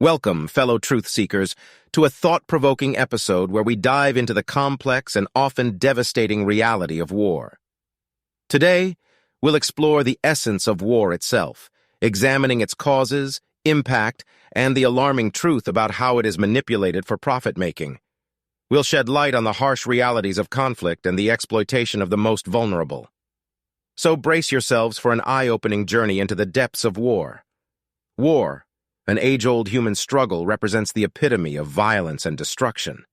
Welcome, fellow truth seekers, to a thought-provoking episode where we dive into the complex and often devastating reality of war. Today, we'll explore the essence of war itself, examining its causes, impact, and the alarming truth about how it is manipulated for profit-making. We'll shed light on the harsh realities of conflict and the exploitation of the most vulnerable. So brace yourselves for an eye-opening journey into the depths of war. War, an age-old human struggle, represents the epitome of violence and destruction.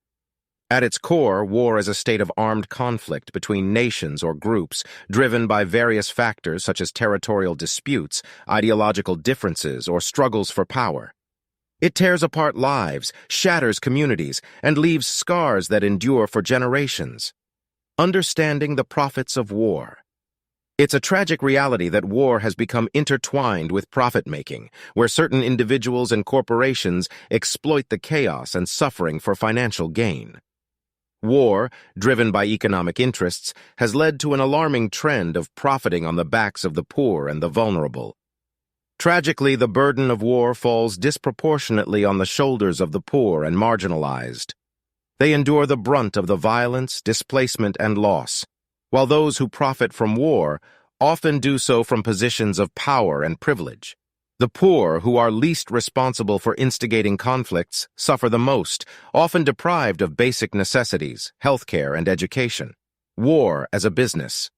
At its core, war is a state of armed conflict between nations or groups, driven by various factors such as territorial disputes, ideological differences, or struggles for power. It tears apart lives, shatters communities, and leaves scars that endure for generations. Understanding the profits of war. It's a tragic reality that war has become intertwined with profit-making, where certain individuals and corporations exploit the chaos and suffering for financial gain. War, driven by economic interests, has led to an alarming trend of profiting on the backs of the poor and the vulnerable. Tragically, the burden of war falls disproportionately on the shoulders of the poor and marginalized. They endure the brunt of the violence, displacement, and loss, while those who profit from war often do so from positions of power and privilege. The poor, who are least responsible for instigating conflicts, suffer the most, often deprived of basic necessities, healthcare, and education. War as a business.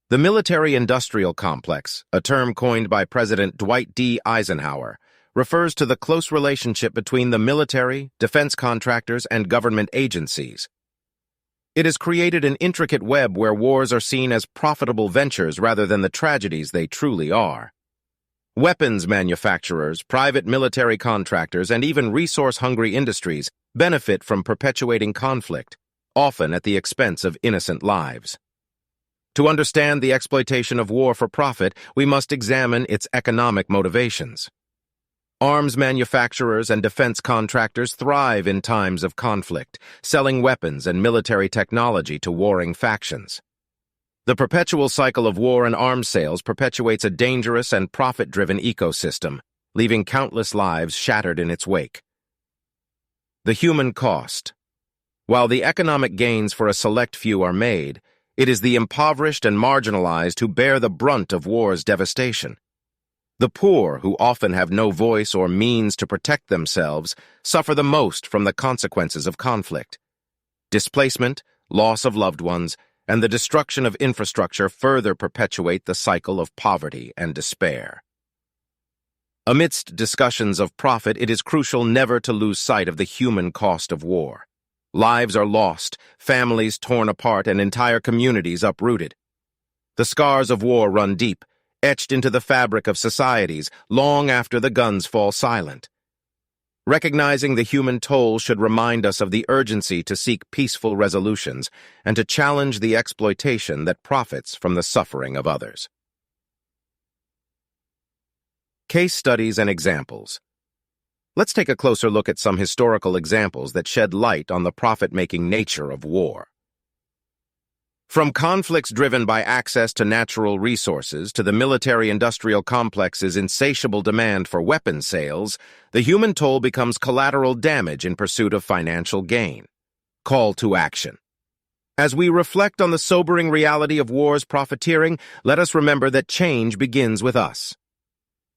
The military-industrial complex, a term coined by President Dwight D. Eisenhower, refers to the close relationship between the military, defense contractors, and government agencies. It has created an intricate web where wars are seen as profitable ventures rather than the tragedies they truly are. Weapons manufacturers, private military contractors, and even resource-hungry industries benefit from perpetuating conflict, often at the expense of innocent lives. To understand the exploitation of war for profit, we must examine its economic motivations. Arms manufacturers and defense contractors thrive in times of conflict, selling weapons and military technology to warring factions. The perpetual cycle of war and arms sales perpetuates a dangerous and profit-driven ecosystem, leaving countless lives shattered in its wake. The human cost. While the economic gains for a select few are made, it is the impoverished and marginalized who bear the brunt of war's devastation. The poor, who often have no voice or means to protect themselves, suffer the most from the consequences of conflict. Displacement, loss of loved ones, and the destruction of infrastructure further perpetuate the cycle of poverty and despair. Amidst discussions of profit, it is crucial never to lose sight of the human cost of war. Lives are lost, families torn apart, and entire communities uprooted. The scars of war run deep, etched into the fabric of societies long after the guns fall silent. Recognizing the human toll should remind us of the urgency to seek peaceful resolutions and to challenge the exploitation that profits from the suffering of others. Case studies and examples. Let's take a closer look at some historical examples that shed light on the profit-making nature of war. From conflicts driven by access to natural resources to the military-industrial complex's insatiable demand for weapons sales, the human toll becomes collateral damage in pursuit of financial gain. Call to action. As we reflect on the sobering reality of war's profiteering, let us remember that change begins with us.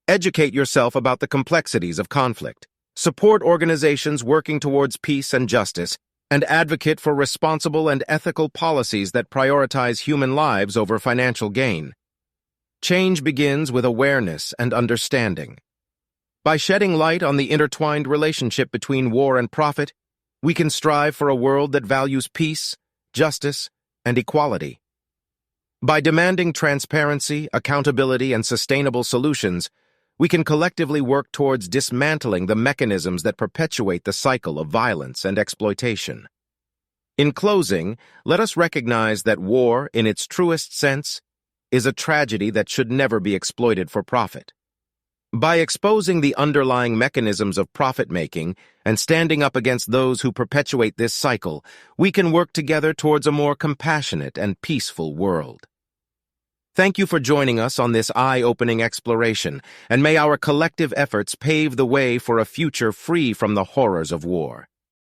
Educate yourself about the complexities of conflict. Support organizations working towards peace and justice, and advocate for responsible and ethical policies that prioritize human lives over financial gain. Change begins with awareness and understanding. By shedding light on the intertwined relationship between war and profit, we can strive for a world that values peace, justice, and equality. By demanding transparency, accountability, and sustainable solutions, we can collectively work towards dismantling the mechanisms that perpetuate the cycle of violence and exploitation. In closing, let us recognize that war, in its truest sense, is a tragedy that should never be exploited for profit. By exposing the underlying mechanisms of profit-making and standing up against those who perpetuate this cycle, we can work together towards a more compassionate and peaceful world. Thank you for joining us on this eye-opening exploration, and may our collective efforts pave the way for a future free from the horrors of war.